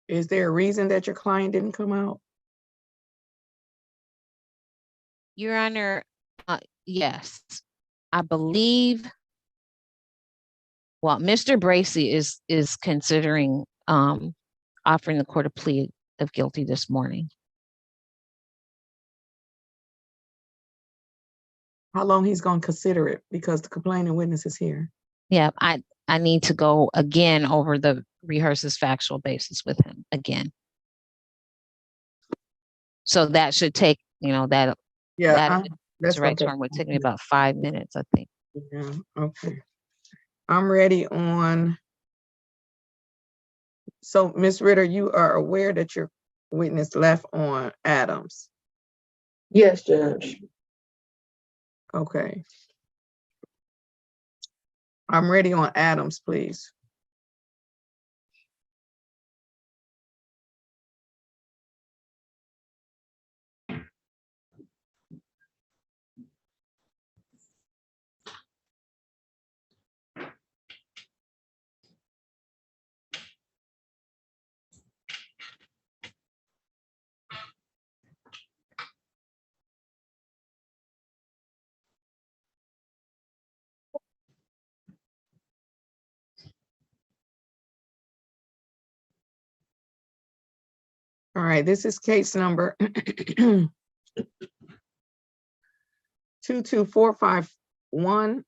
Is there a reason that your client didn't come out? Your Honor, yes, I believe. Well, Mr. Bracy is considering offering the court a plea of guilty this morning. How long he's going to consider it, because the complaining witness is here. Yeah, I need to go again over the rehearses factual basis with him again. So that should take, that that's right term would take me about 5 minutes, I think. Yeah, okay. I'm ready on. So, Ms. Ritter, you are aware that your witness left on Adams? Yes, Judge. Okay. I'm ready on Adams, please. All right, this is case number 22451.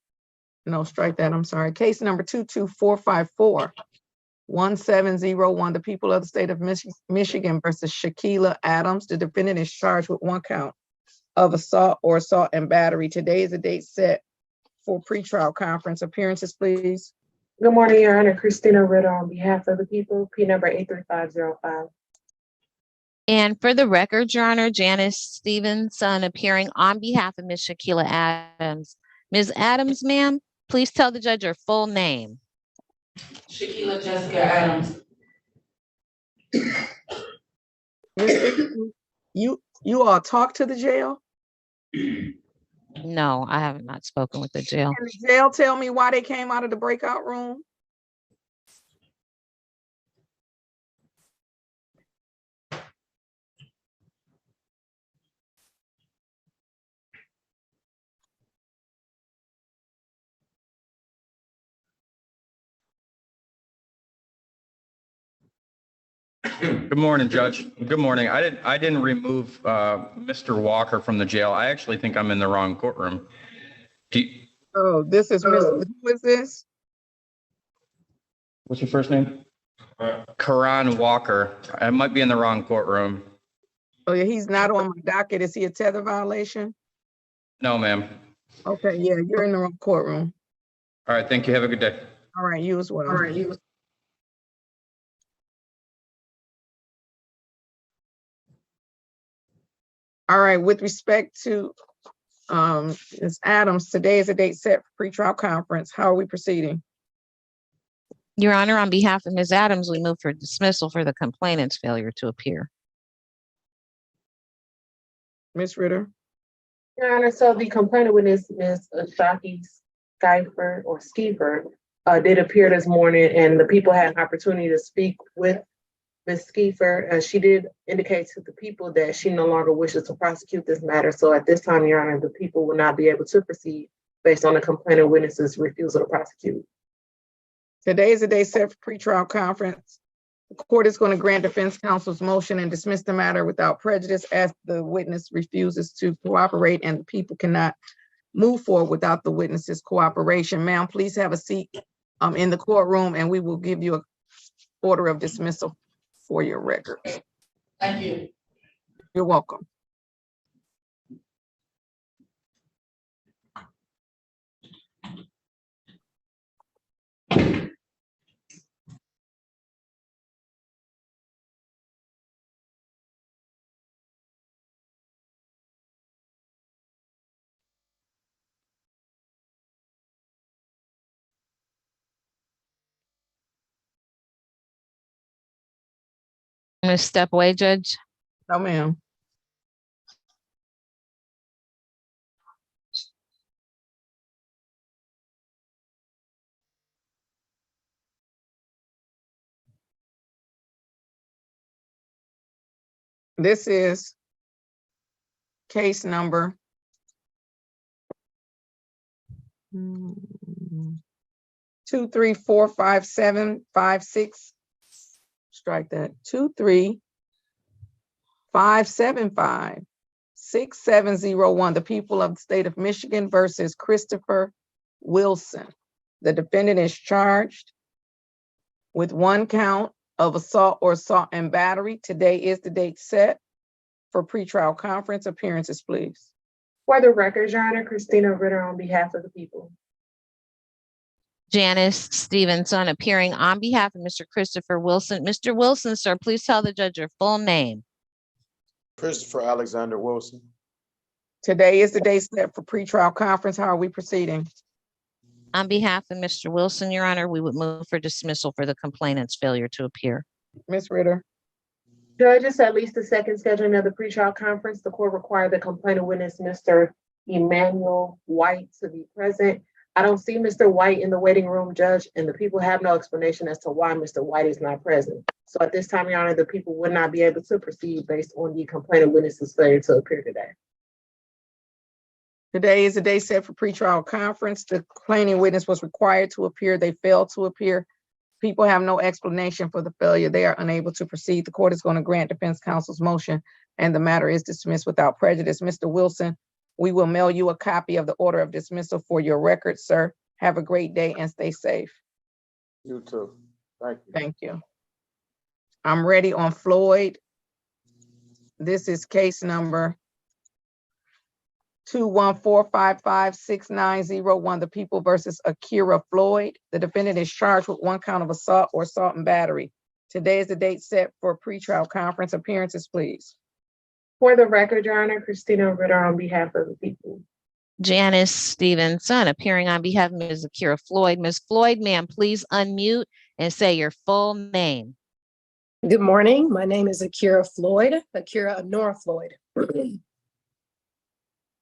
No, strike that, I'm sorry. Case number 22454-1701. The people of the state of Michigan versus Shaquila Adams. The defendant is charged with 1 count of assault or assault and battery. Today is the date set for pretrial conference. Appearances, please. Good morning, Your Honor. Christina Ritter on behalf of the people, P number 83505. And for the record, Your Honor, Janice Stevenson appearing on behalf of Ms. Shaquila Adams. Ms. Adams, ma'am, please tell the judge your full name. Shaquila Jessica Adams. You all talk to the jail? No, I have not spoken with the jail. Can the jail tell me why they came out of the breakout room? Good morning, Judge. Good morning. I didn't remove Mr. Walker from the jail. I actually think I'm in the wrong courtroom. Oh, this is who is this? What's your first name? Karan Walker. I might be in the wrong courtroom. Oh yeah, he's not on my docket. Is he a tether violation? No, ma'am. Okay, yeah, you're in the wrong courtroom. All right, thank you. Have a good day. All right, you as well. All right, you. All right, with respect to Ms. Adams, today is the date set for pretrial conference. How are we proceeding? Your Honor, on behalf of Ms. Adams, we move for dismissal for the complainant's failure to appear. Ms. Ritter? Your Honor, so the complainant witness, Ms. Ashaki Skiefer, did appear this morning, and the people had an opportunity to speak with Ms. Skiefer. She did indicate to the people that she no longer wishes to prosecute this matter. So at this time, Your Honor, the people will not be able to proceed based on the complainant witness's refusal to prosecute. Today is the day set for pretrial conference. The court is going to grant defense counsel's motion and dismiss the matter without prejudice as the witness refuses to cooperate and the people cannot move forward without the witness's cooperation. Ma'am, please have a seat in the courtroom and we will give you an order of dismissal for your record. Thank you. You're welcome. I'm going to step away, Judge. No, ma'am. This is case number 2345756. Strike that. 235756701. The people of the state of Michigan versus Christopher Wilson. The defendant is charged with 1 count of assault or assault and battery. Today is the date set for pretrial conference. Appearances, please. For the record, Your Honor, Christina Ritter on behalf of the people. Janice Stevenson appearing on behalf of Mr. Christopher Wilson. Mr. Wilson, sir, please tell the judge your full name. Christopher Alexander Wilson. Today is the date set for pretrial conference. How are we proceeding? On behalf of Mr. Wilson, Your Honor, we would move for dismissal for the complainant's failure to appear. Ms. Ritter, Judges, at least the second scheduling of the pretrial conference, the court required the complainant witness, Mr. Emmanuel White, to be present. I don't see Mr. White in the waiting room, Judge, and the people have no explanation as to why Mr. White is not present. So at this time, Your Honor, the people would not be able to proceed based on the complainant witness's failure to appear today. today is the day set for pretrial conference. The complaining witness was required to appear. They failed to appear. People have no explanation for the failure. They are unable to proceed. The court is going to grant defense counsel's motion and the matter is dismissed without prejudice. Mr. Wilson, we will mail you a copy of the order of dismissal for your record, sir. Have a great day and stay safe. You too. Thank you. Thank you. I'm ready on Floyd. This is case number 214556901, the people versus Akira Floyd. The defendant is charged with 1 count of assault or assault and battery. Today is the date set for pretrial conference. Appearances, please. For the record, Your Honor, Christina Ritter on behalf of the people. Janice Stevenson appearing on behalf of Ms. Akira Floyd. Ms. Floyd, ma'am, please unmute and say your full name. Good morning. My name is Akira Floyd, Akira Nora Floyd.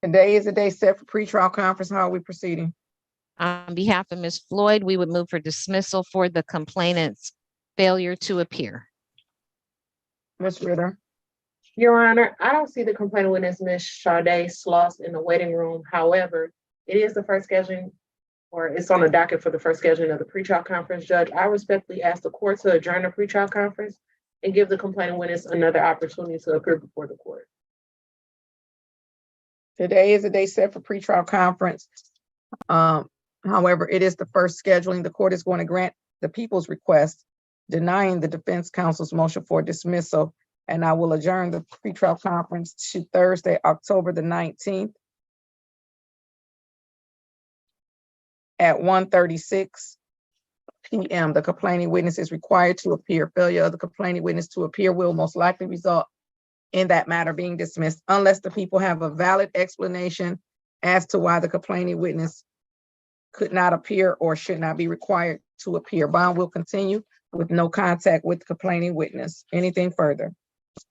Today is the day set for pretrial conference. How are we proceeding? On behalf of Ms. Floyd, we would move for dismissal for the complainant's failure to appear. Ms. Ritter, Your Honor, I don't see the complainant witness, Ms. Sade Sloss, in the waiting room. However, it is the first scheduling, or it's on the docket for the first scheduling of the pretrial conference. Judge, I respectfully ask the court to adjourn the pretrial conference and give the complainant witness another opportunity to appear before the court. today is the day set for pretrial conference. However, it is the first scheduling. The court is going to grant the people's request denying the defense counsel's motion for dismissal. And I will adjourn the pretrial conference to Thursday, October the 19th at 1:36 p.m. The complaining witness is required to appear. Failure of the complaining witness to appear will most likely result in that matter being dismissed unless the people have a valid explanation as to why the complaining witness could not appear or should not be required to appear. Bond will continue with no contact with the complaining witness. Anything further?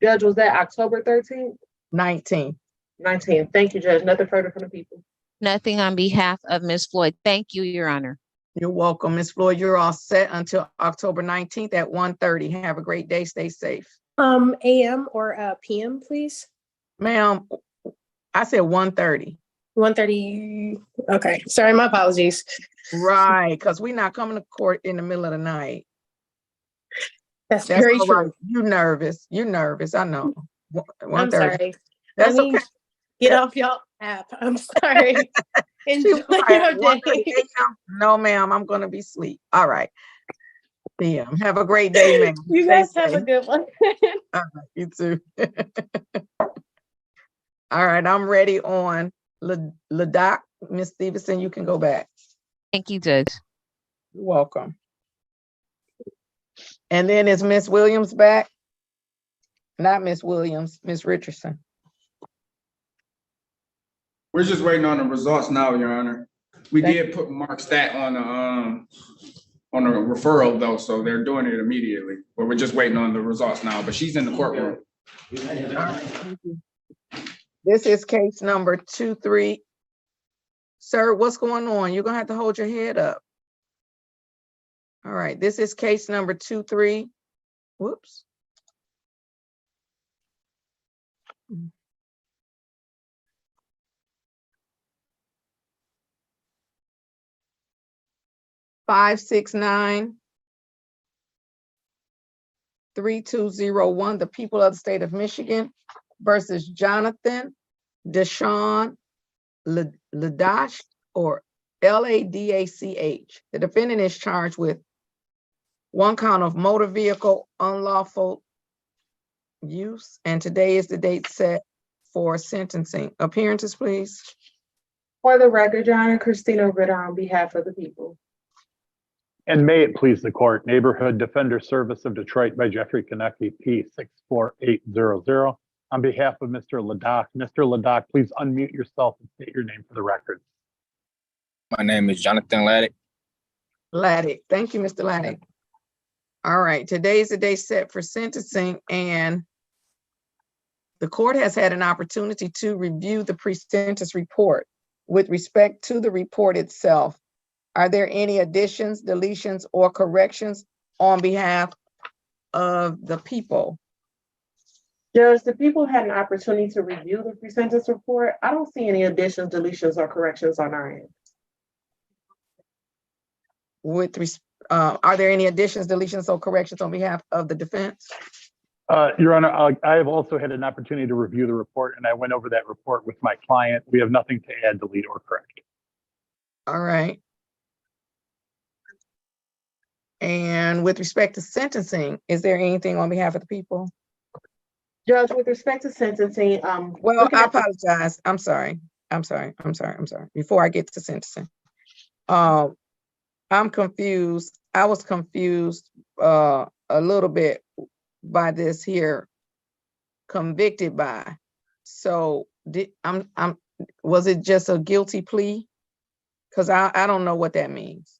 Judge, was that October 13th? 19. 19th. Thank you, Judge. Nothing further from the people. Nothing on behalf of Ms. Floyd. Thank you, Your Honor. You're welcome. Ms. Floyd, you're all set until October 19th at 1:30. Have a great day. Stay safe. AM or PM, please? Ma'am, I said 1:30. 1:30. Okay, sorry, my apologies. Right, because we're not coming to court in the middle of the night. That's That's very all true. right. You're nervous. You're nervous. I know. I'm 1:30. sorry. That's Let me okay. get off y'all app. I'm sorry. She Enjoy was like, your 1:30 day. a.m. No, ma'am, I'm gonna be asleep. All right. PM. Have a great day, ma'am. You Stay guys have a safe. good one. All right, you too. All right, I'm ready on Ladoc. Ms. Stevenson, you can go back. Thank you, Judge. You're welcome. And then is Miss Williams back? Not Miss Williams, Miss Richardson. We're just waiting on the results now, Your Honor. We Thank did put Mark Stat on a referral though, so they're doing it immediately. But we're just waiting on the results now, but she's in the courtroom. All right, thank you. This is case number 23. Sir, what's going on? You're gonna have to hold your head up. All right, this is case number 23. Whoops. 569-3201, the people of the state of Michigan versus Jonathan Deshawn Ladash or Ladach. The defendant is charged with 1 count of motor vehicle unlawful use, and today is the date set for sentencing. Appearances, please. For the record, Your Honor, Christina Ritter on behalf of the people. And may it please the court, Neighborhood Defender Service of Detroit by Jeffrey Konecki, P64800. On behalf of Mr. Ladach. Mr. Ladach, please unmute yourself and state your name for the record. My name is Jonathan Laddick. Laddick. Thank you, Mr. Laddick. All right, today is the day set for sentencing, and the court has had an opportunity to review the pre-sentence report. With respect to the report itself, are there any additions, deletions, or corrections on behalf of the people? Judge, the people had an opportunity to review the pre-sentence report. I don't see any additions, deletions, or corrections on our end. Are there any additions, deletions, or corrections on behalf of the defense? Your Honor, I have also had an opportunity to review the report, and I went over that report with my client. We have nothing to add, delete, or correct. All right. And with respect to sentencing, is there anything on behalf of the people? Judge, with respect to sentencing, Well, I apologize. I'm sorry. Before I get to sentencing, I'm confused. I was confused a little bit by this here, convicted by. So was it just a guilty plea? Because I don't know what that means.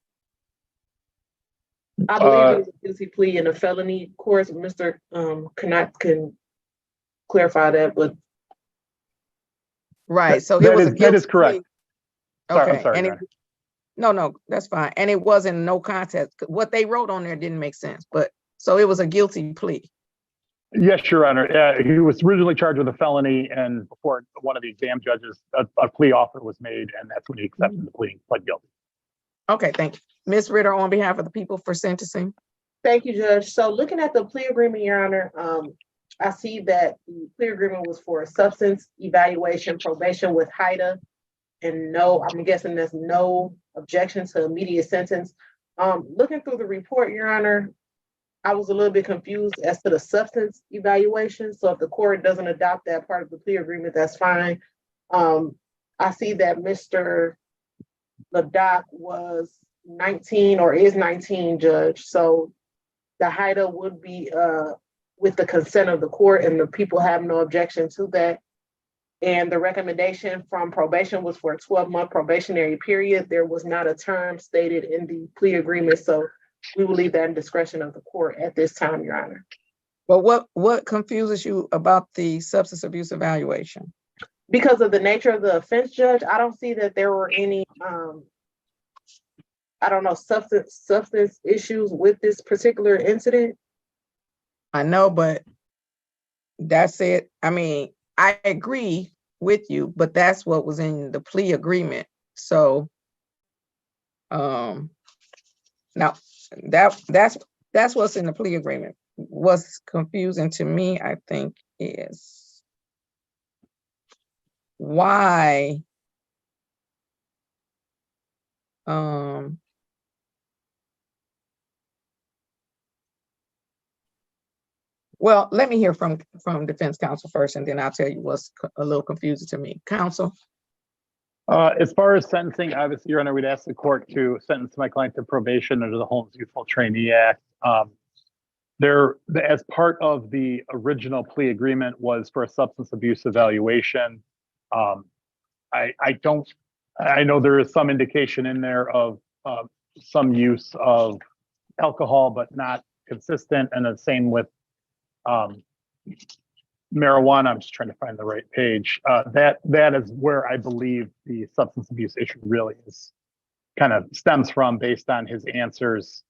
I believe it was a guilty plea in a felony. Of course, Mr. Cannot can clarify that, but right. So it was a guilty that is correct. Plea. Okay. I'm sorry. And no, that's fine. And it wasn't no contest. What they wrote on there didn't make sense. But so it was a guilty plea. Yes, Your Honor. He was originally charged with a felony, and before one of the exam judges, a plea offer was made, and that's when he accepted the plea, pled guilty. Okay, thank you. Ms. Ritter, on behalf of the people for sentencing. thank you, Judge. So looking at the plea agreement, Your Honor, I see that the plea agreement was for a substance evaluation probation with HIDA, and no, I'm guessing there's no objection to immediate sentence. Looking through the report, Your Honor, I was a little bit confused as to the substance evaluation. So if the court doesn't adopt that part of the plea agreement, that's fine. I see that Mr. Ladach was 19 or is 19, Judge. So the HIDA would be with the consent of the court, and the people have no objection to that. And the recommendation from probation was for a 12-month probationary period. There was not a term stated in the plea agreement. So we will leave that in discretion of the court at this time, Your Honor. Well, what confuses you about the substance abuse evaluation? Because of the nature of the offense, Judge, I don't see that there were any, substance issues with this particular incident. I know, but that's it. I mean, I agree with you, but that's what was in the plea agreement. So, now that's what's in the plea agreement. What's confusing to me, I think, is why well, let me hear from defense counsel first, and then I'll tell you what's a little confusing to me. Counsel? As far as sentencing, obviously, Your Honor, we'd ask the court to sentence my client to probation under the Holmes Youthful Trainee Act. As part of the original plea agreement was for a substance abuse evaluation. I know there is some indication in there of some use of alcohol, but not consistent, and the same with marijuana. I'm just trying to find the right page. That is where I believe the substance abuse issue really is kind of stems from, based on his answers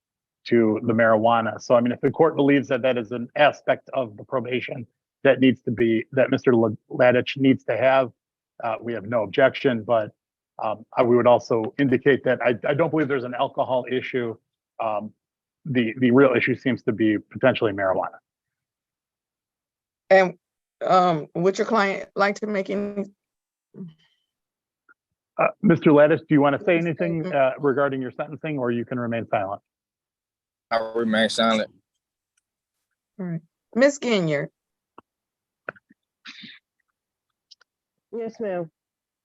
to the marijuana. So, I mean, if the court believes that that is an aspect of the probation, that Mr. Ladich needs to have, we have no objection, but we would also indicate that I don't believe there's an alcohol issue. The real issue seems to be potentially marijuana. And would your client like to make any? Mr. Ladis, do you want to say anything regarding your sentencing, or you can remain silent? I will remain silent. All right. Ms. Ginyard, Yes, ma'am.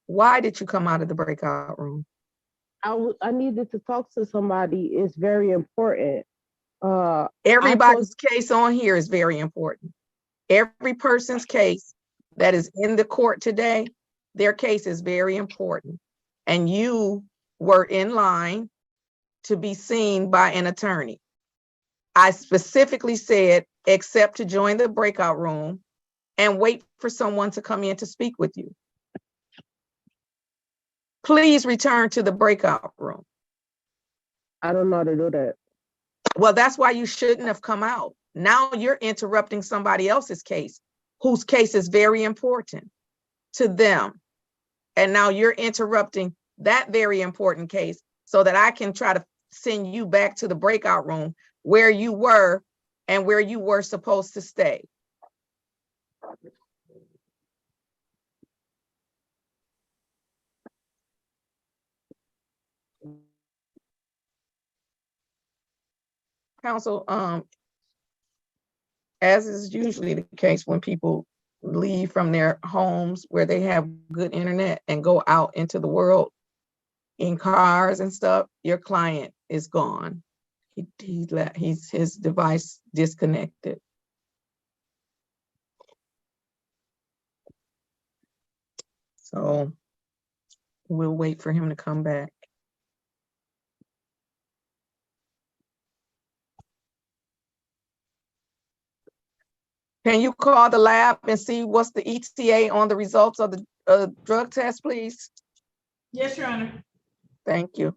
why did you come out of the breakout room? I needed to talk to somebody. It's very important. Everybody's case on here is very important. Every person's case that is in the court today, their case is very important. And you were in line to be seen by an attorney. I specifically said, except to join the breakout room and wait for someone to come in to speak with you. Please return to the breakout room. I don't know how to do that. Well, that's why you shouldn't have come out. Now you're interrupting somebody else's case, whose case is very important to them. And now you're interrupting that very important case so that I can try to send you back to the breakout room where you were and where you were supposed to stay. Counsel, as is usually the case when people leave from their homes where they have good internet and go out into the world in cars and stuff, your client is gone. His device disconnected. So we'll wait for him to come back. Can you call the lab and see what's the ETA on the results of the drug test, please? Yes, Your Honor. Thank you.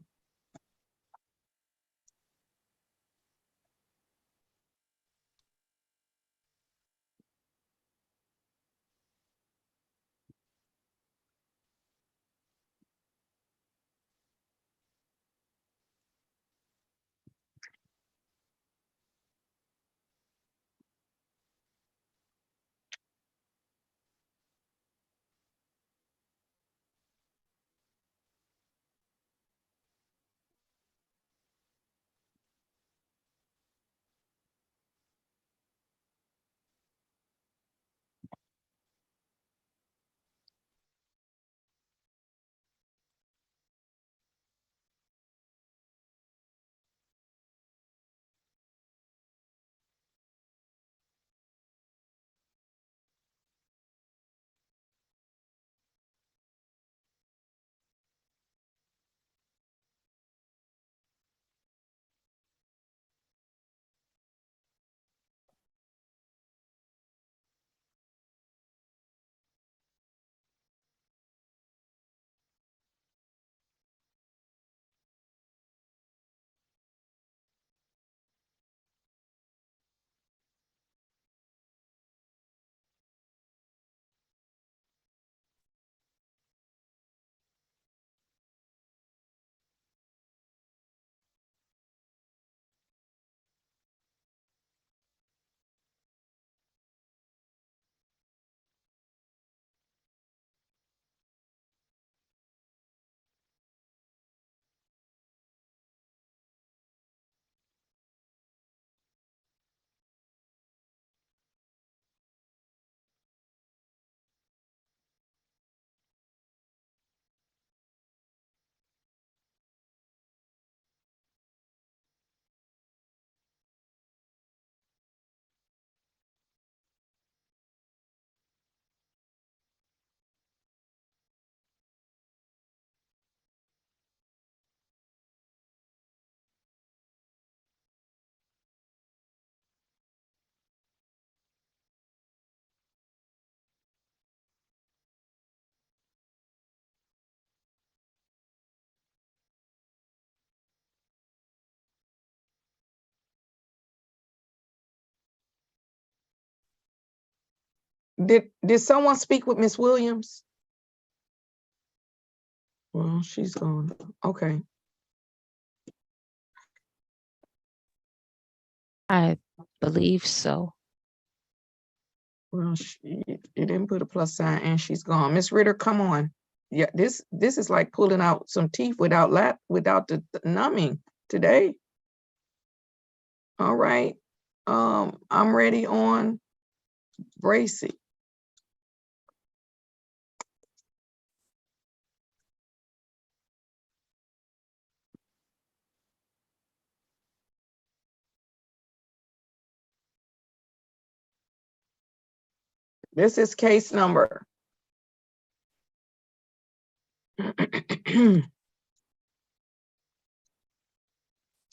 Did someone speak with Miss Williams? Well, she's gone. Okay. I believe so. Well, you didn't put a plus sign and she's gone. Miss Ritter, come on. Yeah, this is like pulling out some teeth without the numbing today. All right. I'm ready on Bracy. This is case number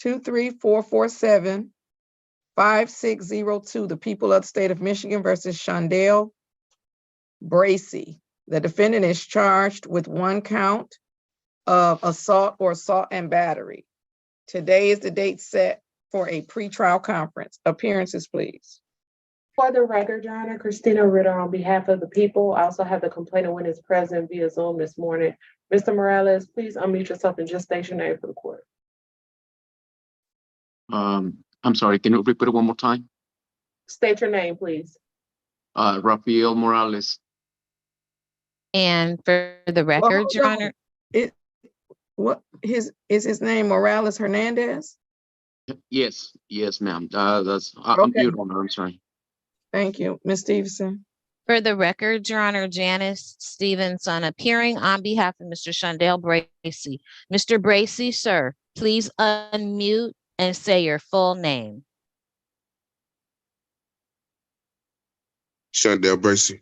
23447-5602, the people of the state of Michigan versus Shondell Bracy. The defendant is charged with 1 count of assault or assault and battery. Today is the date set for a pretrial conference. Appearances, please. For the record, Your Honor, Christina Ritter on behalf of the people. I also have the complainant witness present via Zoom this morning. Mr. Morales, please unmute yourself and just state your name for the court. I'm sorry, can you repeat it one more time? State your name, please. Rafael Morales. And for the record, Your Honor, Is his name Morales Hernandez? Yes, ma'am. I'm Okay. mute on her, I'm sorry. Thank you. Ms. Stevenson. for the record, Your Honor, Janice Stevenson appearing on behalf of Mr. Shondell Bracy. Mr. Bracy, sir, please unmute and say your full name. Shondell Bracy.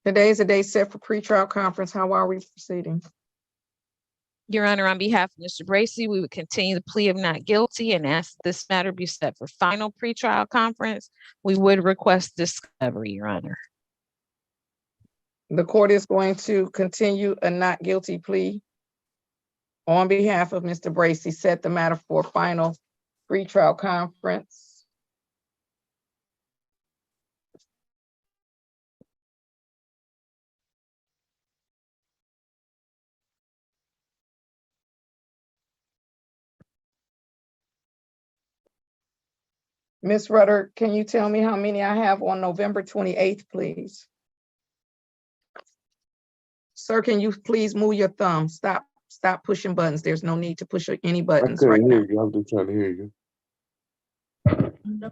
Today is a day set for pretrial conference. How are we proceeding? Your Honor, on behalf of Mr. Bracy, we would continue the plea of not guilty and ask this matter be set for final pretrial conference. We would request discovery, Your Honor. The court is going to continue a not guilty plea. On behalf of Mr. Bracy, set the matter for final pretrial conference. Ms. Rutter, can you tell me how many I have on November 28th, please? Sir, can you please move your thumb? Stop pushing buttons. There's no need to push any buttons right now. I'm just trying to hear you.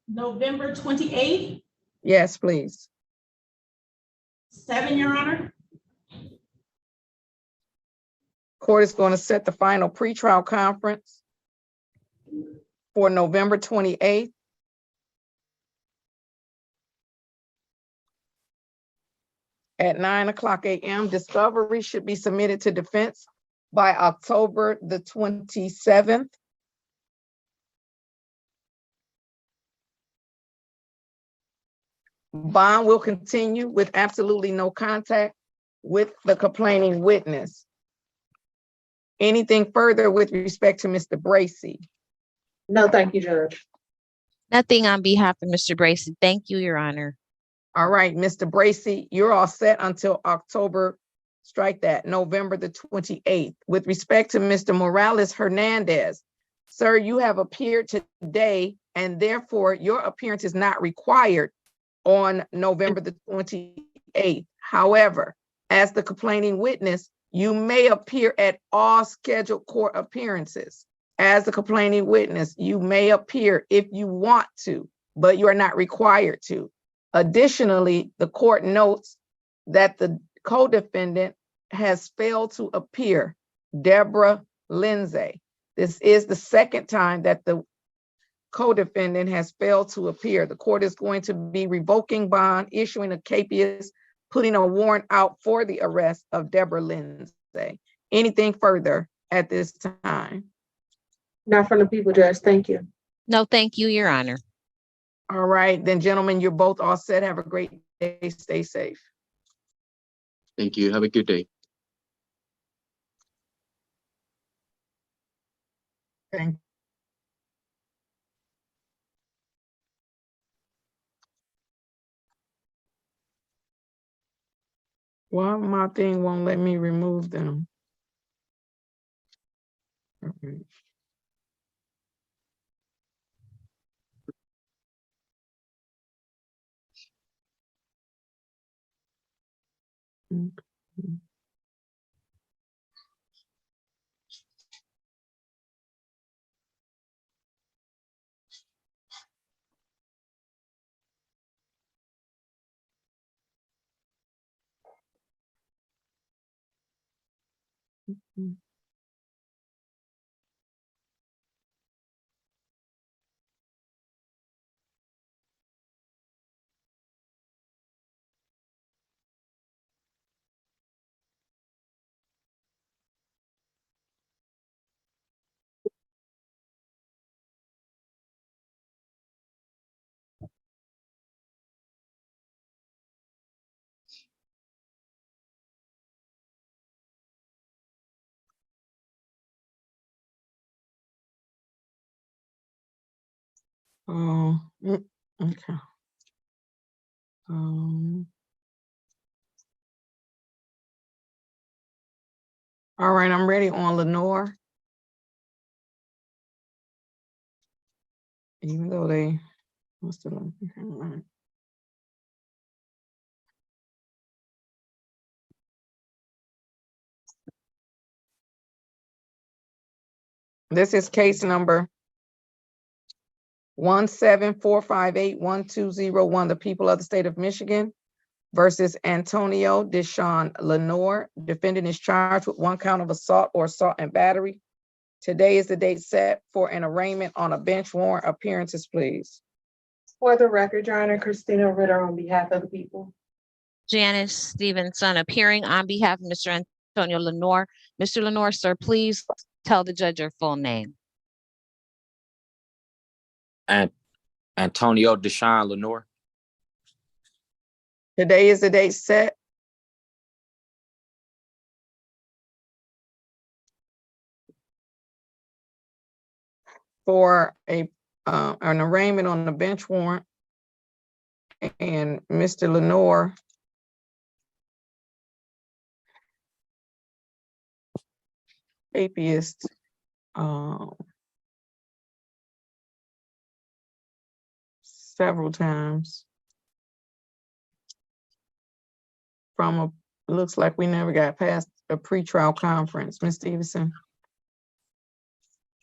November 28th, Yes, please. 7, Your Honor. Court is going to set the final pretrial conference for November 28th. At 9:00 a.m. Discovery should be submitted to defense by October the 27th. Bond will continue with absolutely no contact with the complaining witness. Anything further with respect to Mr. Bracy? No, thank you, Judge. Nothing on behalf of Mr. Bracy. Thank you, Your Honor. All right, Mr. Bracy, you're all set until October, strike that, November the 28th. With respect to Mr. Morales Hernandez, sir, you have appeared today and therefore your appearance is not required on November the 28th. However, as the complaining witness, you may appear at all scheduled court appearances. As the complaining witness, you may appear if you want to, but you are not required to. Additionally, the court notes that the co-defendant has failed to appear, Deborah Lindsay. This is the second time that the co-defendant has failed to appear. The court is going to be revoking bond, issuing a capias, putting a warrant out for the arrest of Deborah Lindsay. Anything further at this time? Not from the people, Judge. Thank you. No, thank you, Your Honor. All right, then gentlemen, you're both all set. Have a great day. Stay safe. Thank you. Have a good day. Thank you. Why my thing won't let me remove them? Okay. Oh, okay. All right, I'm ready on Lenore. Even though they must have. This is case number 174581201, the people of the state of Michigan versus Antonio Deshawn Lenore. Defendant is charged with 1 count of assault or assault and battery. Today is the date set for an arraignment on a bench warrant. Appearances, please. For the record, Your Honor, Christina Ritter on behalf of the people. Janice Stevenson appearing on behalf of Mr. Antonio Lenore. Mr. Lenore, sir, please tell the judge your full name. And Antonio Deshawn Lenore. Today is the date set for an arraignment on the bench warrant, and Mr. Lenore atheist several times from looks like we never got past a pretrial conference. Ms. Stevenson.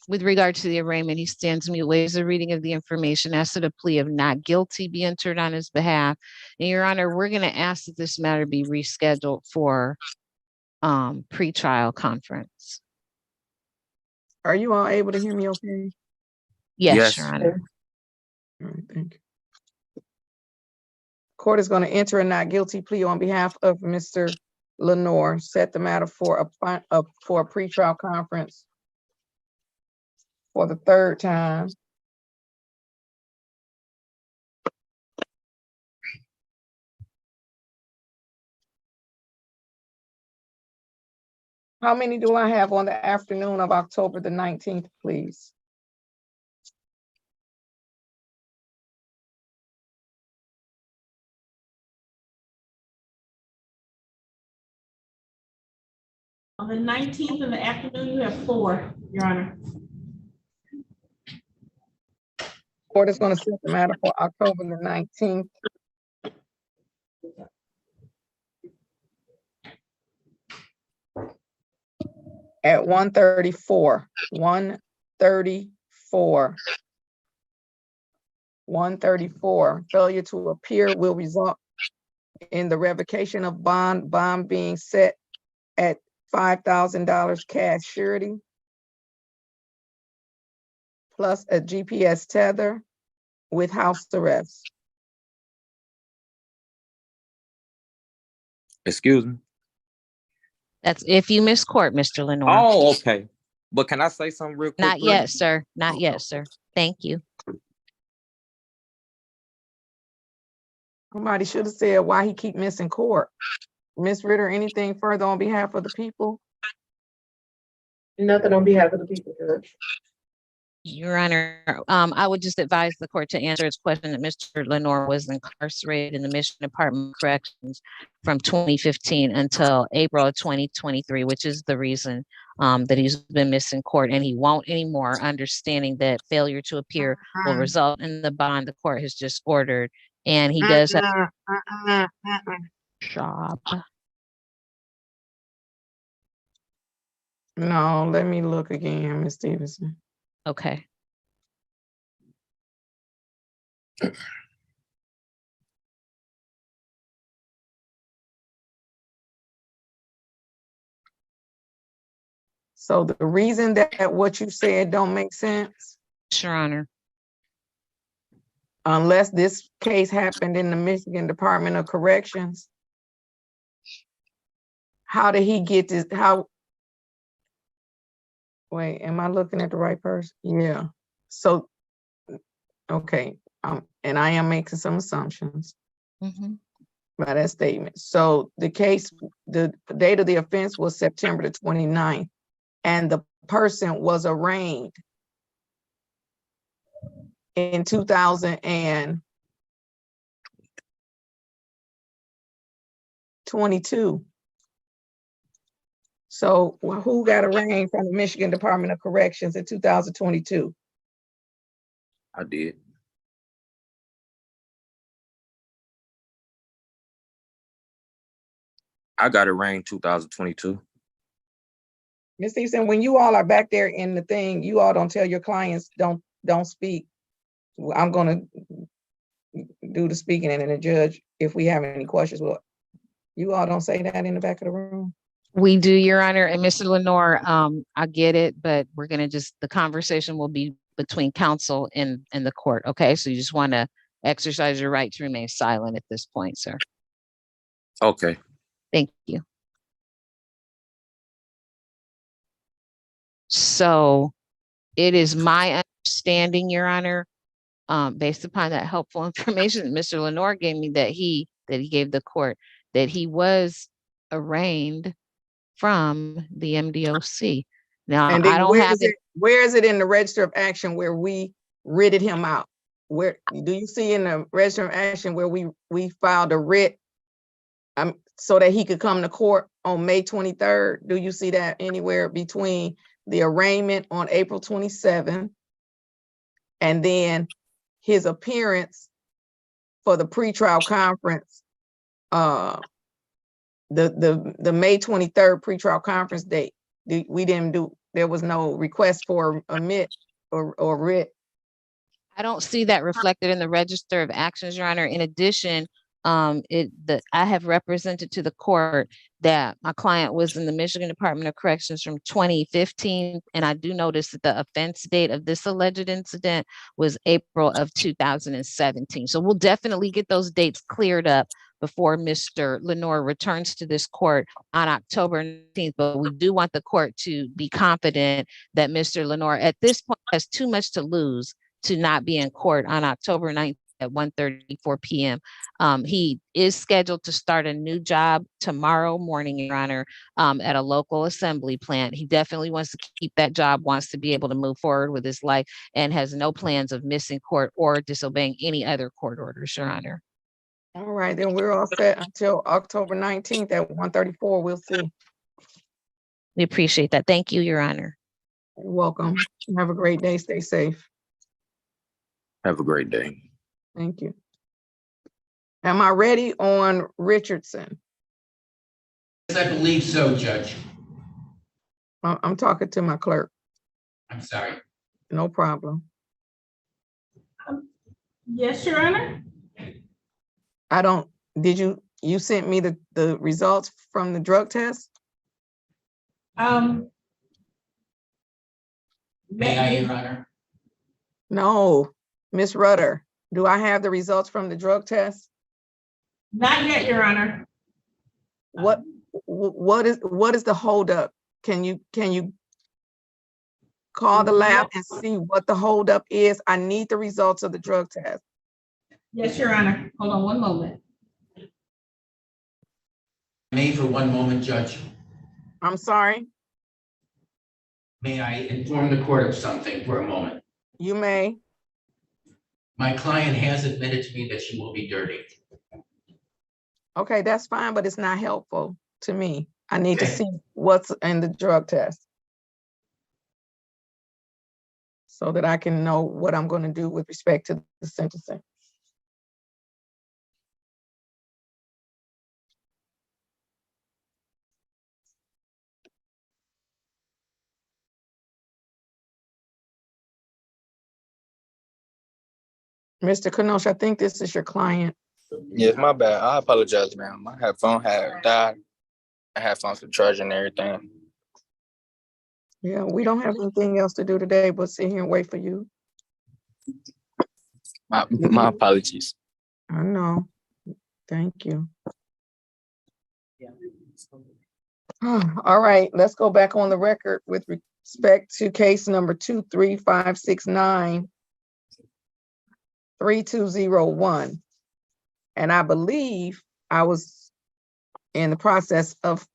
With regard to the arraignment, he stands mute, waives the reading of the information, asks that a plea of not guilty be entered on his behalf. And Your Honor, we're going to ask that this matter be rescheduled for pretrial conference. Are you all able to hear me okay? Yes, Your Honor. All right, thank you. Court is going to enter a not guilty plea on behalf of Mr. Lenore. Set the matter for a pretrial conference for the 3rd time. How many do I have on the afternoon of October the 19th, please? On the 19th in the afternoon, you have 4, Your Honor. Court is going to set the matter for October the 19th. At 1:34. 1:34. 1:34. Failure to appear will result in the revocation of bond being set at $5,000 cash surety, plus a GPS tether with house arrest. Excuse me. That's if you miss court, Mr. Lenore. Oh, okay. But can I say something real quick? Not yet, sir. Not yet, sir. Thank you. Somebody should have said why he keep missing court. Ms. Ritter, anything further on behalf of the people? Nothing on behalf of the people, Judge. Your Honor, I would just advise the court to answer its question that Mr. Lenore was incarcerated in the Michigan Department of Corrections from 2015 until April of 2023, which is the reason that he's been missing court, and he won't anymore, understanding that failure to appear will result in the bond the court has just ordered, and he does have a job. No, let me look again, Ms. Stevenson. Okay. So the reason that what you said don't make sense, Your Honor. unless this case happened in the Michigan Department of Corrections, how did he get this, wait, am I looking at the right person? Yeah. So, okay, and I am making some assumptions by that statement. So the case, the date of the offense was September the 29th, and the person was arraigned in 2022. So who got arraigned from the Michigan Department of Corrections in 2022? I did. I got arraigned 2022. Ms. Stevenson, when you all are back there in the thing, you all don't tell your clients, don't speak. I'm gonna do the speaking, and then the judge, if we have any questions, well, you all don't say that in the back of the room? We do, Your Honor, and Mr. Lenore, I get it, but we're gonna the conversation will be between counsel and the court, okay? So you just wanna exercise your right to remain silent at this point, sir. Okay. Thank you. So it is my understanding, Your Honor, based upon that helpful information that Mr. Lenore gave me, that he gave the court, that he was arraigned from the MDOC. Now, And I then don't have it. Where is it in the register of action where we writted him out? Where do you see in the register of action where we filed a writ so that he could come to court on May 23rd? Do you see that anywhere between the arraignment on April 27th and then his appearance for the pretrial conference, the May 23rd pretrial conference date? There was no request for omit or writ. I don't see that reflected in the register of actions, Your Honor. In addition, I have represented to the court that my client was in the Michigan Department of Corrections from 2015, and I do notice that the offense date of this alleged incident was April of 2017. So we'll definitely get those dates cleared up before Mr. Lenore returns to this court on October 19th, but we do want the court to be confident that Mr. Lenore at this point has too much to lose to not be in court on October 9th at 1:34 p.m. He is scheduled to start a new job tomorrow morning, Your Honor, at a local assembly plant. He definitely wants to keep that job, wants to be able to move forward with his life, and has no plans of missing court or disobeying any other court orders, Your Honor. All right, then we're all set until October 19th at 1:34. We'll see. We appreciate that. Thank you, Your Honor. You're welcome. Have a great day. Stay safe. Have a great day. Thank you. Am I ready on Richardson? Yes, I believe so, Judge. I'm talking to my clerk. I'm sorry. No problem. Yes, Your Honor. You sent me the results from the drug test? May I, Your Honor? No, Miss Rudder, do I have the results from the drug test? Not yet, Your Honor. What is the holdup? Can you call the lab and see what the holdup is? I need the results of the drug test. Yes, Your Honor. Hold on one moment. May for one moment, Judge. I'm sorry? May I inform the court of something for a moment? You may. My client has admitted to me that she will be dirty. Okay, that's fine, but it's not helpful to me. I need to Okay. see what's in the drug test so that I can know what I'm going to do with respect to the sentencing. Mr. Kanosh, I think this is your client. Yes, my bad. I apologize, ma'am. My headphone had died. I had phones to charge and everything. Yeah, we don't have anything else to do today but sit here and wait for you. My apologies. I know. Thank you. All right, let's go back on the record with respect to case number 23569-3201. And I believe I was in the process of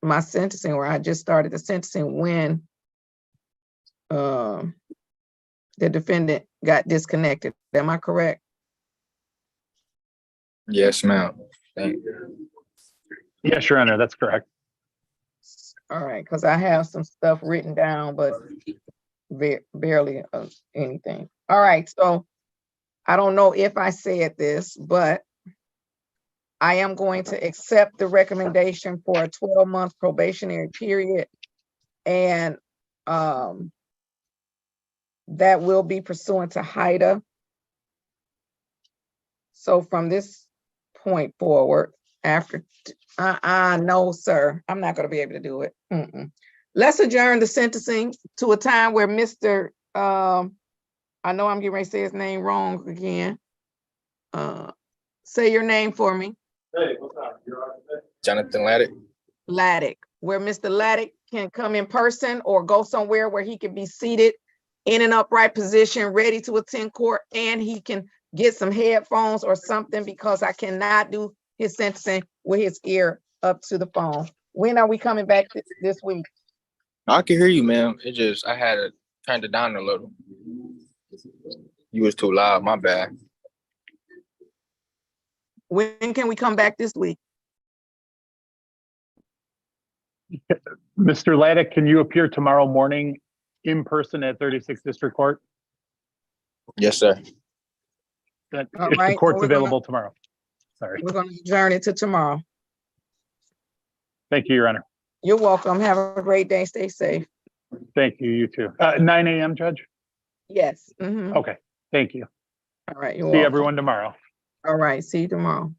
my sentencing, or I just started the sentencing when the defendant got disconnected. Am I correct? Yes, ma'am. Thank you. Yes, Your Honor, that's correct. All right, because I have some stuff written down, but barely anything. All right, so I don't know if I said this, but I am going to accept the recommendation for a 12-month probationary period, and that will be pursuant to HIDA. So from this point forward, after, no, sir, I'm not going to be able to do it. Let's adjourn the sentencing to a time where Mr. I know I'm getting ready to say his name wrong again. Say your name for me. Hey, what's up? Jonathan Laddick. Laddick, where Mr. Laddick can come in person or go somewhere where he can be seated in an upright position, ready to attend court, and he can get some headphones or something, because I cannot do his sentencing with his ear up to the phone. When are we coming back this week? I can hear you, ma'am. It just I had to turn it down a little. You was too loud. My bad. When can we come back this week? Mr. Laddick, can you appear tomorrow morning in person at 36th District Court? Yes, sir. All If the right, court's so available tomorrow. Sorry. we're going to adjourn it to tomorrow. Thank you, Your Honor. You're welcome. Have a great day. Stay safe. Thank you. You too. 9 a.m., Judge? Yes. Okay. Thank you. All right. You're See welcome. everyone tomorrow. All right. See you tomorrow.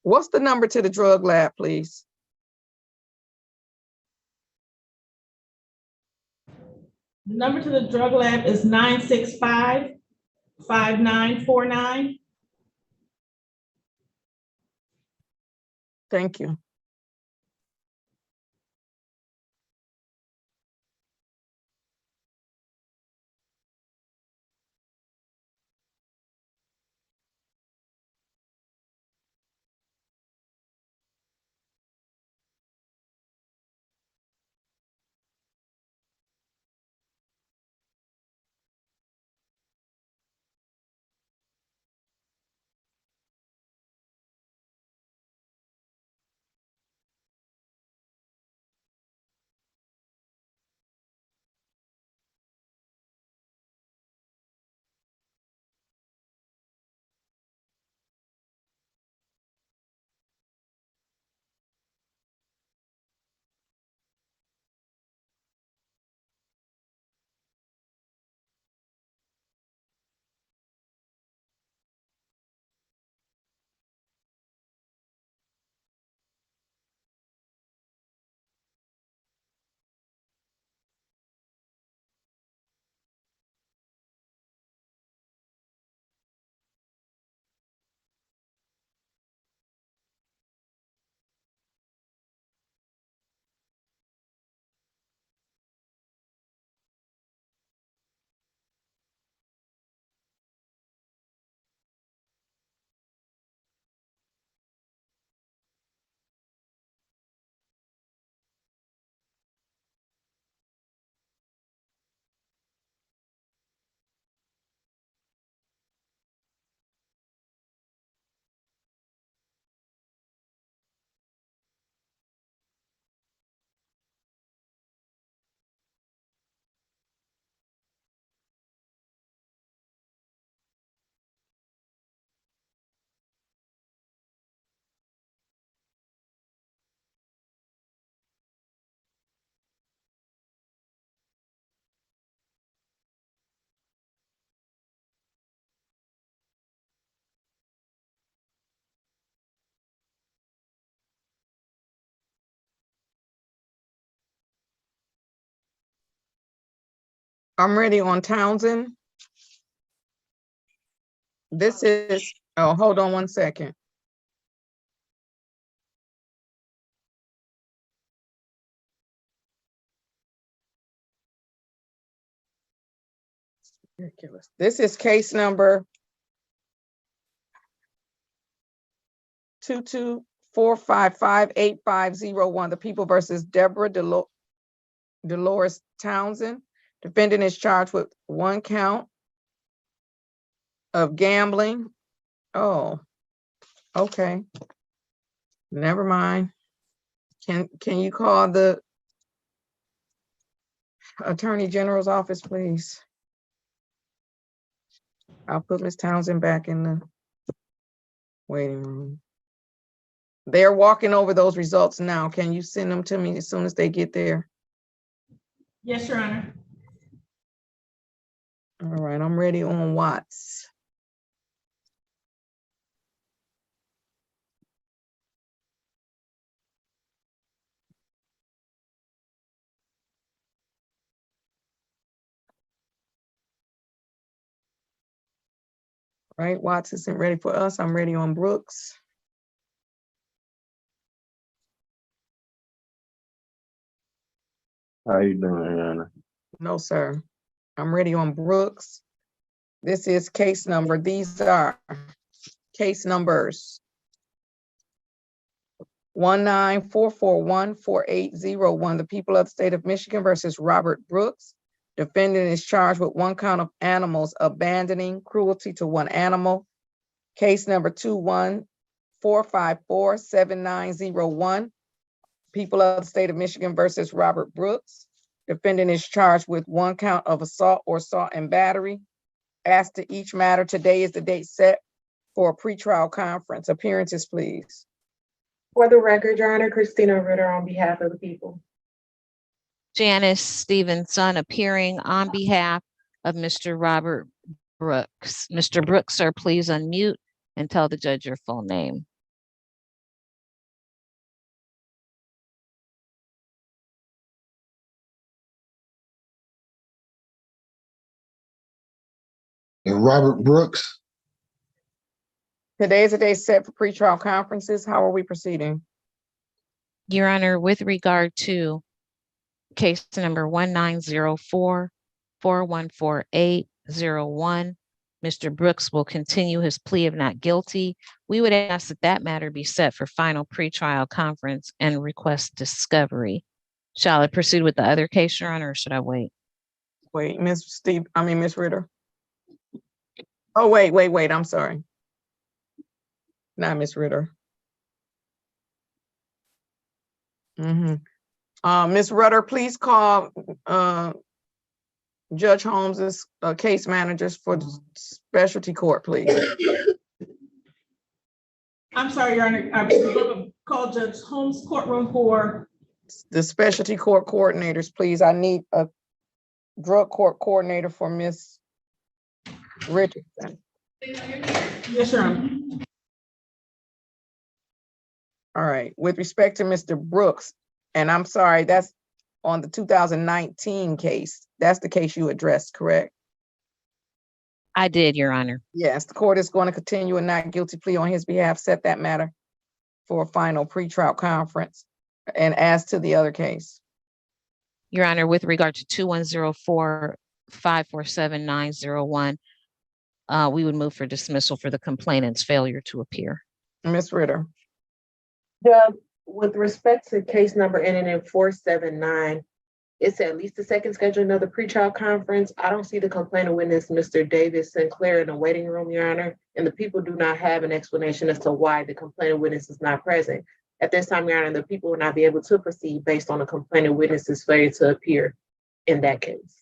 What's the number to the drug lab, please? The number to the drug lab is 965-5949. Thank you. I'm ready on Townsend. This is, oh, hold on one second. Ridiculous. This is case number 224558501, the people versus Deborah Dolores Townsend. Defendant is charged with 1 count of gambling. Oh, okay. Never mind. Can you call the Attorney General's office, please? I'll put Ms. Townsend back in the waiting room. They're walking over those results now. Can you send them to me as soon as they get there? Yes, Your Honor. All right, I'm ready on Watts. Right, Watts isn't ready for us. I'm ready on Brooks. How you doing, Anna? No, sir. I'm ready on Brooks. This is case number. These are case numbers 194414801. The people of the state of Michigan versus Robert Brooks. Defendant is charged with 1 count of animals abandoning, cruelty to 1 animal. Case number 214547901. People of the state of Michigan versus Robert Brooks. Defendant is charged with 1 count of assault or assault and battery. As to each matter, today is the date set for a pretrial conference. Appearances, please. For the record, Your Honor, Christina Ritter on behalf of the people. Janice Stevenson appearing on behalf of Mr. Robert Brooks. Mr. Brooks, sir, please unmute and tell the judge your full name. And Robert Brooks. Today is the day set for pretrial conferences. How are we proceeding? Your Honor, with regard to case number 19044144801, Mr. Brooks will continue his plea of not guilty. We would ask that that matter be set for final pretrial conference and request discovery. Shall I proceed with the other case, Your Honor, or should I wait? Wait, Miss Ritter. Oh, wait, I'm sorry. Not Miss Ritter. Ms. Rutter, please call Judge Holmes's case managers for the specialty court, please. I'm sorry, Your Honor. I call Judge Holmes courtroom for. The specialty court coordinators, please. I need a drug court coordinator for Miss Richardson. Yes, Your Honor. All right, with respect to Mr. Brooks, and I'm sorry, that's on the 2019 case. That's the case you addressed, correct? I did, Your Honor. Yes, the court is going to continue a not guilty plea on his behalf, set that matter for a final pretrial conference. And as to the other case. Your Honor, with regard to 21045477901, we would move for dismissal for the complainant's failure to appear. Ms. Ritter. With respect to case number ending in 479, it's at least the second scheduling of the pretrial conference. I don't see the complainant witness, Mr. Davis Sinclair, in the waiting room, Your Honor, and the people do not have an explanation as to why the complainant witness is not present. At this time, Your Honor, the people will not be able to proceed based on the complainant witness's failure to appear in that case.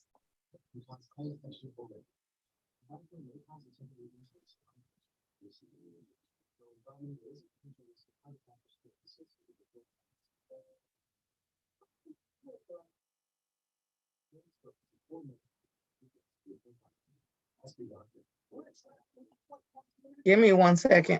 Give me 1 second.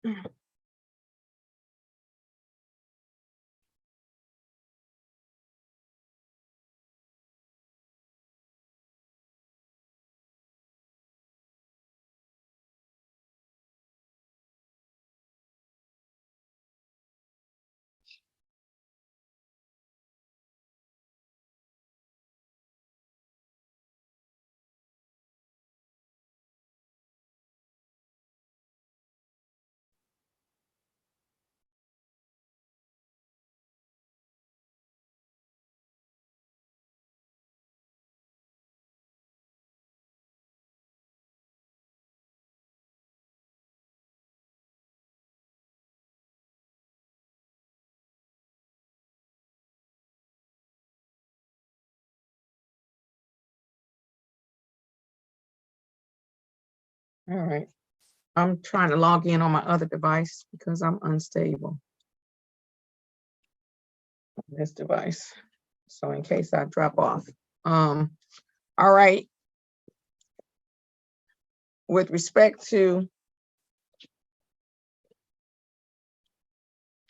All right. I'm trying to log in on my other device because I'm unstable on this device. So in case I drop off. All right. With respect to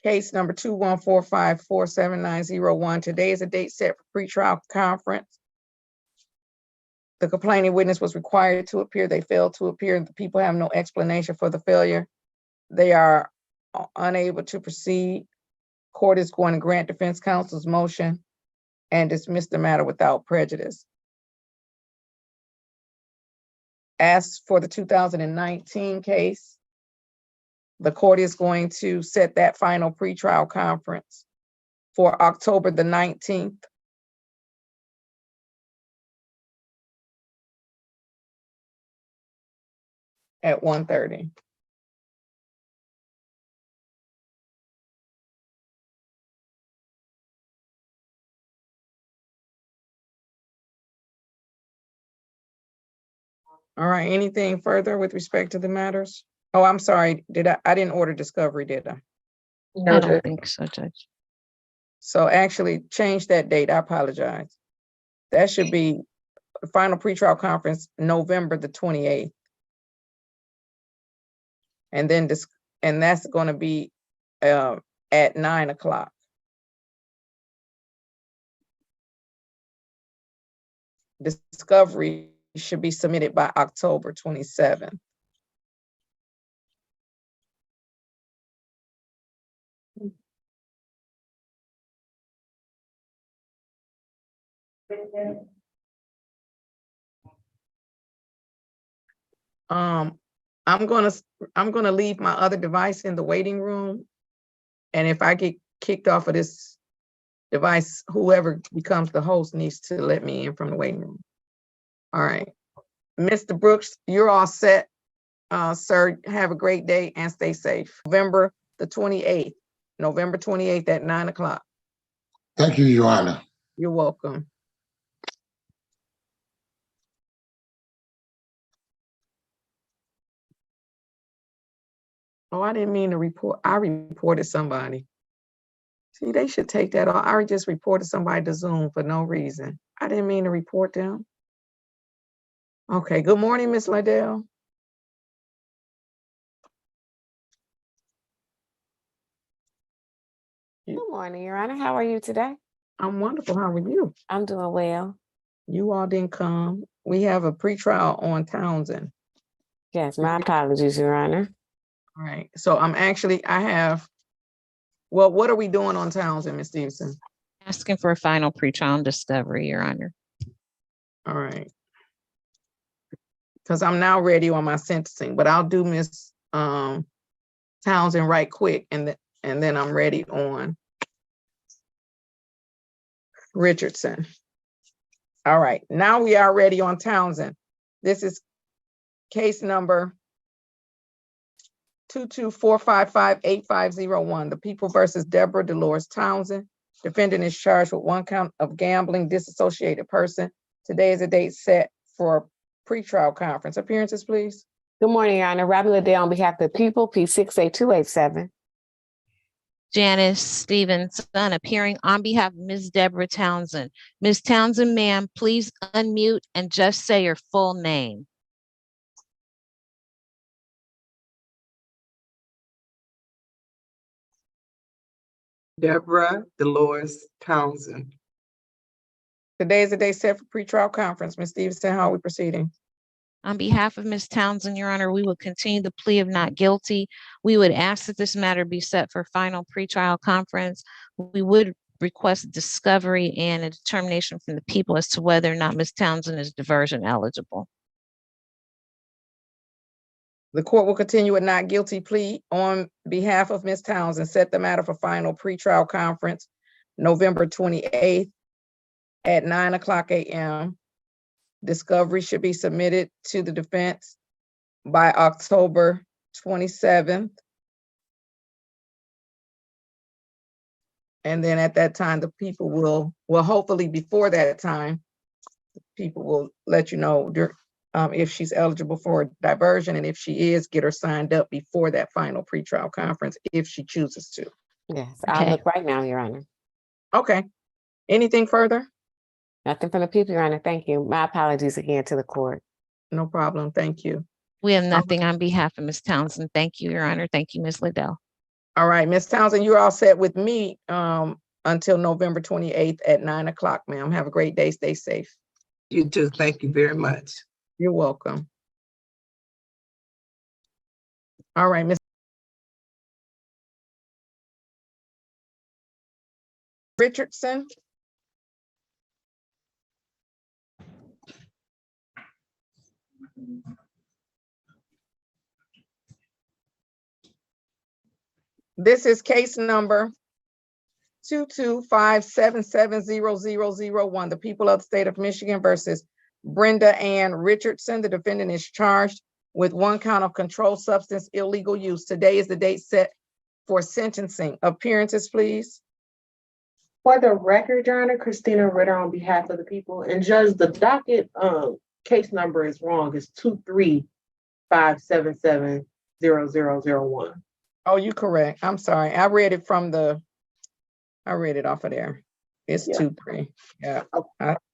case number 214547901, today is a date set for pretrial conference. The complaining witness was required to appear. They failed to appear. The people have no explanation for the failure. They are unable to proceed. Court is going to grant defense counsel's motion and dismiss the matter without prejudice. As for the 2019 case, the court is going to set that final pretrial conference for October the 19th. At 1:30. All right, anything further with respect to the matters? Oh, I'm sorry, I didn't order discovery, did I? No, I don't Judge. think so, Judge. So actually change that date, I apologize. That should be the final pretrial conference, November the 28th. And then and that's gonna be at 9 o'clock. Discovery should be submitted by October 27th. I'm gonna leave my other device in the waiting room. And if I get kicked off of this device, whoever becomes the host needs to let me in from the waiting room. All right. Mr. Brooks, you're all set. Sir, have a great day and stay safe. November the 28th, November 28th at 9 o'clock. Thank you, Your Honor. You're welcome. Oh, I didn't mean to report. I reported somebody. See, they should take that off. I just reported somebody to Zoom for no reason. I didn't mean to report them. Okay, good morning, Ms. Liddell. Good morning, Your Honor. How are you today? I'm wonderful. How are you? I'm doing well. You all didn't come. We have a pretrial on Townsend. Yes, my apologies, Your Honor. All right. So well, what are we doing on Townsend, Ms. Stevenson? Asking for a final pretrial discovery, Your Honor. All right. Because I'm now ready on my sentencing, but I'll do Ms. Townsend right quick, and then I'm ready on Richardson. All right, now we are ready on Townsend. This is case number 224558501, the People versus Deborah Dolores Townsend. Defendant is charged with 1 count of gambling, disassociated person. Today is a date set for pretrial conference. Appearances, please. Good morning, Your Honor. Robbie Liddell on behalf of the people, P68287. Janice Stevenson appearing on behalf of Ms. Deborah Townsend. Ms. Townsend, ma'am, please unmute and just say your full name. Deborah Dolores Townsend. Today is the day set for pretrial conference. Ms. Stevenson, how are we proceeding? On behalf of Ms. Townsend, Your Honor, we will continue the plea of not guilty. We would ask that this matter be set for final pretrial conference. We would request discovery and a determination from the people as to whether or not Ms. Townsend is diversion eligible. The court will continue a not guilty plea on behalf of Ms. Townsend, set the matter for final pretrial conference, November 28th at 9:00 a.m. Discovery should be submitted to the defense by October 27th. And then at that time, the people will, hopefully before that time, people will let you know if she's eligible for diversion, and if she is, get her signed up before that final pretrial conference if she chooses to. Yes, I'll look right now, Your Honor. Okay. Anything further? Nothing from the people, Your Honor. Thank you. My apologies again to the court. No problem. Thank you. We have nothing on behalf of Ms. Townsend. Thank you, Your Honor. Thank you, Ms. Liddell. All right, Ms. Townsend, you're all set with me until November 28th at 9:00, ma'am. Have a great day. Stay safe. You too. Thank you very much. You're welcome. All right, Ms. Richardson. This is case number 225770001. The people of the state of Michigan versus Brenda Ann Richardson. The defendant is charged with 1 count of controlled substance illegal use. Today is the date set for sentencing. Appearances, please. For the record, Your Honor, Christina Ritter on behalf of the people. And Judge, the docket case number is wrong. It's 235770001. Oh, you correct. I'm sorry. I read it off of there. It's 23. Yeah,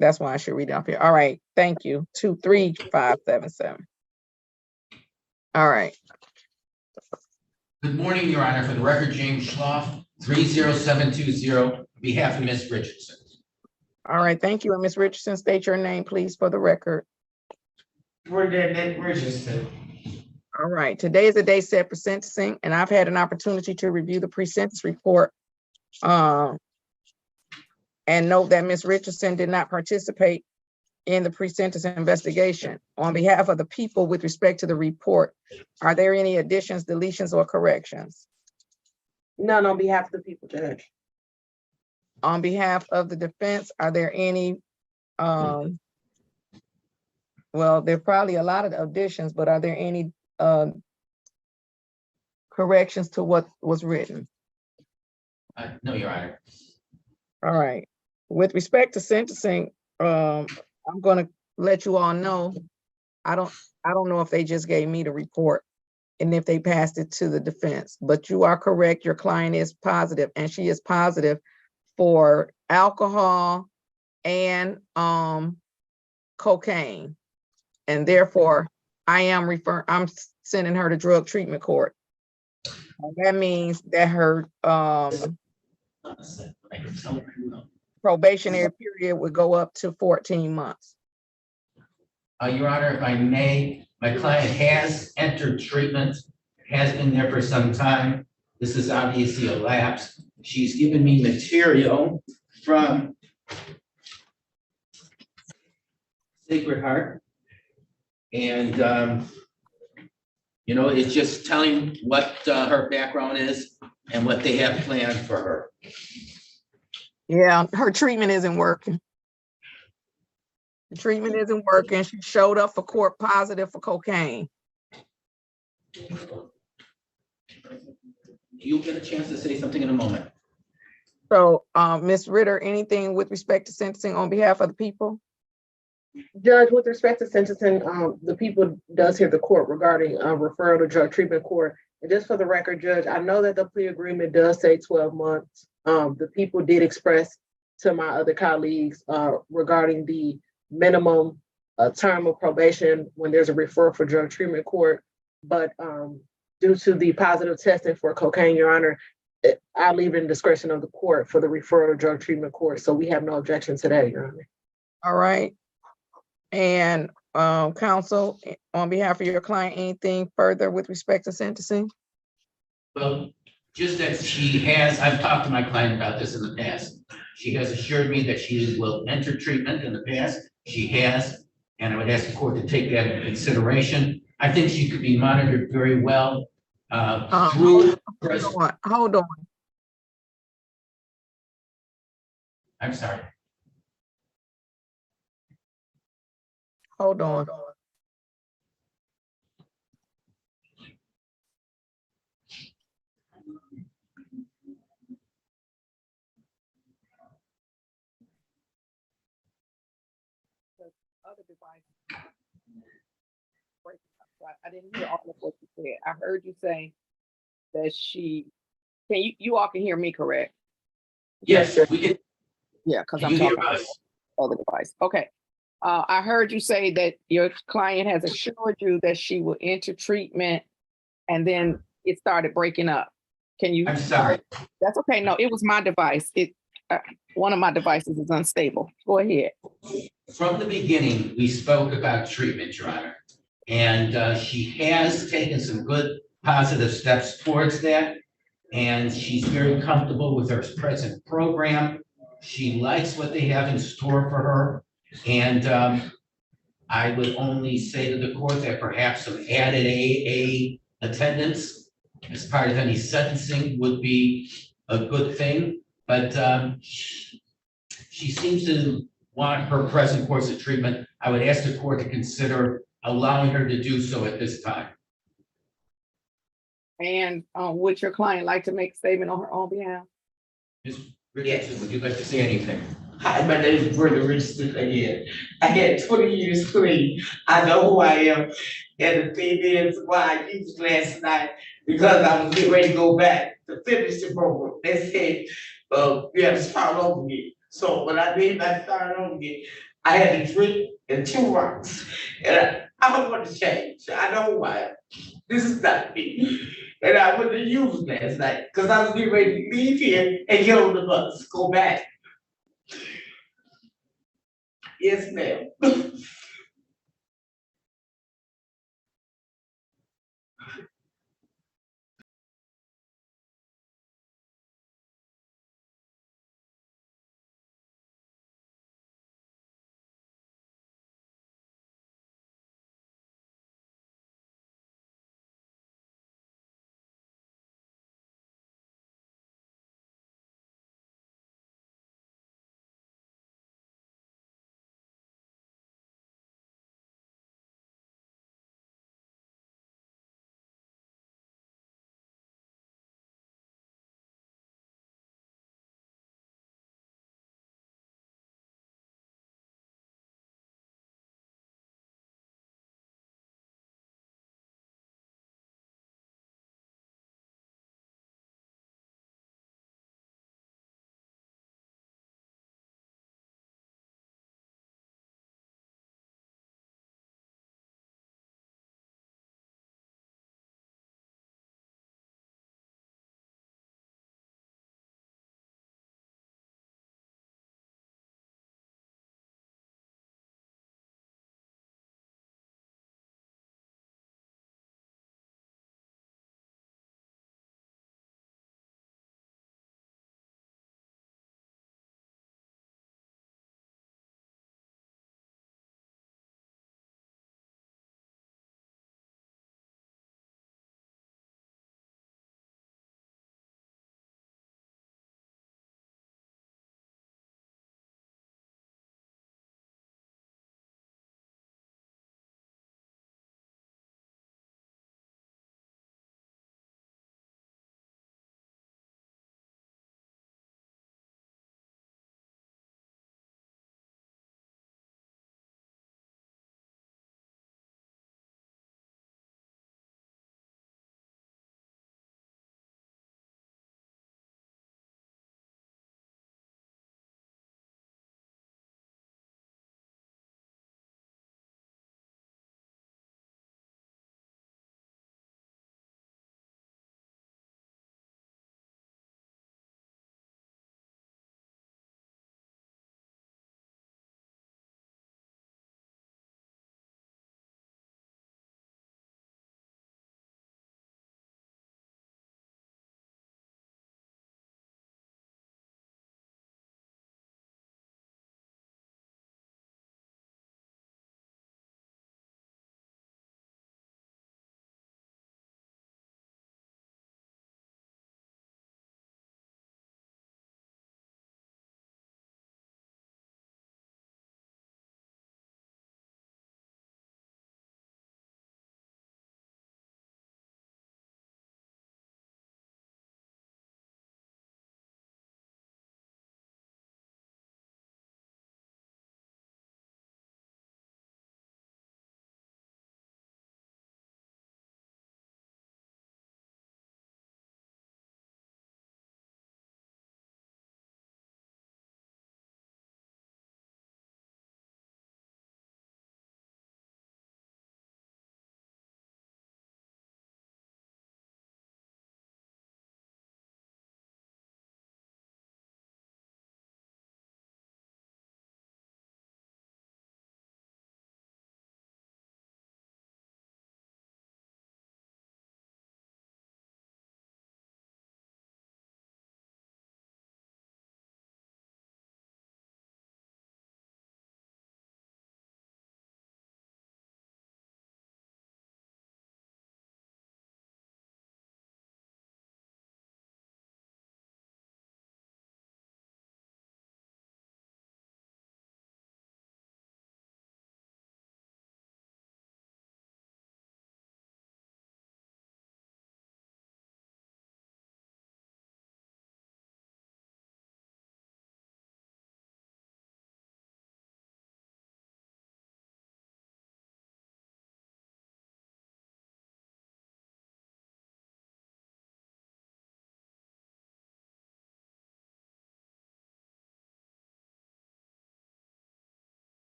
that's why I should read it off here. All right, thank you. 23577. All right. Good morning, Your Honor. For the record, James Schloff, 30720, on behalf of Ms. Richardson. All right, thank you. And Ms. Richardson, state your name, please, for the record. Bernadette Richardson. All right, today is the day set for sentencing, and I've had an opportunity to review the pre-sentence report and note that Ms. Richardson did not participate in the pre-sentence investigation. On behalf of the people with respect to the report, are there any additions, deletions, or corrections? None on behalf of the people, Judge. On behalf of the defense, are there any, well, there are probably a lot of additions, but are there any corrections to what was written? No, Your Honor. All right. With respect to sentencing, I'm going to let you all know, I don't know if they just gave me the report and if they passed it to the defense, but you are correct. Your client is positive, and she is positive for alcohol and cocaine. And therefore, I'm sending her to drug treatment court. And that means that her probationary period would go up to 14 months. Your Honor, if I may, my client has entered treatment, has been there for some time. This is obviously a lapse. She's given me material from Sacred Heart. And, it's just telling what her background is and what they have planned for her. Yeah, her treatment isn't working. The treatment isn't working. She showed up for court positive for cocaine. You'll get a chance to say something in a moment. So, Ms. Ritter, anything with respect to sentencing on behalf of the people? Judge, with respect to sentencing, the people does hear the court regarding referral to drug treatment court. And just for the record, Judge, I know that the plea agreement does say 12 months. The people did express to my other colleagues regarding the minimum term of probation when there's a referral for drug treatment court. But due to the positive testing for cocaine, Your Honor, I leave it in discretion of the court for the referral to drug treatment court. So we have no objection to that, Your Honor. All right. And counsel, on behalf of your client, anything further with respect to sentencing? Well, just that she has, I've talked to my client about this in the past. She has assured me that she will enter treatment in the past. She has, and I would ask the court to take that into consideration. I think she could be monitored very well through. Hold on. I'm sorry. Hold on. Other device. I didn't hear all of what you said. I heard you say that you all can hear me, correct? Yes, we can. Yeah, because Can I'm you hear talking us? on the device. Okay. I heard you say that your client has assured you that she will enter treatment and then it started breaking up. Can you? I'm sorry. That's okay. No, it was my device. One of my devices is unstable. Go ahead. From the beginning, we spoke about treatment, Your Honor. And she has taken some good positive steps towards that. And she's very comfortable with her present program. She likes what they have in store for her. And I would only say to the court that perhaps some added AA attendance as part of any sentencing would be a good thing. But she seems to want her present course of treatment. I would ask the court to consider allowing her to do so at this time. And would your client like to make a statement on her own behalf? Ms. Richardson, would you like to say anything? Hi, my name is Brenda Richardson again. I had 20 years clean. I know who I am. And the thing is why I used last night, because I was getting ready to go back to finish the program. They said, you have to start over again. So when I did I started over again, I had to drink and 2 rocks. And I don't want to change. I know who I am. This is not me. And I went to use last night because I was getting ready to leave here and get on the bus, go back. Yes, ma'am.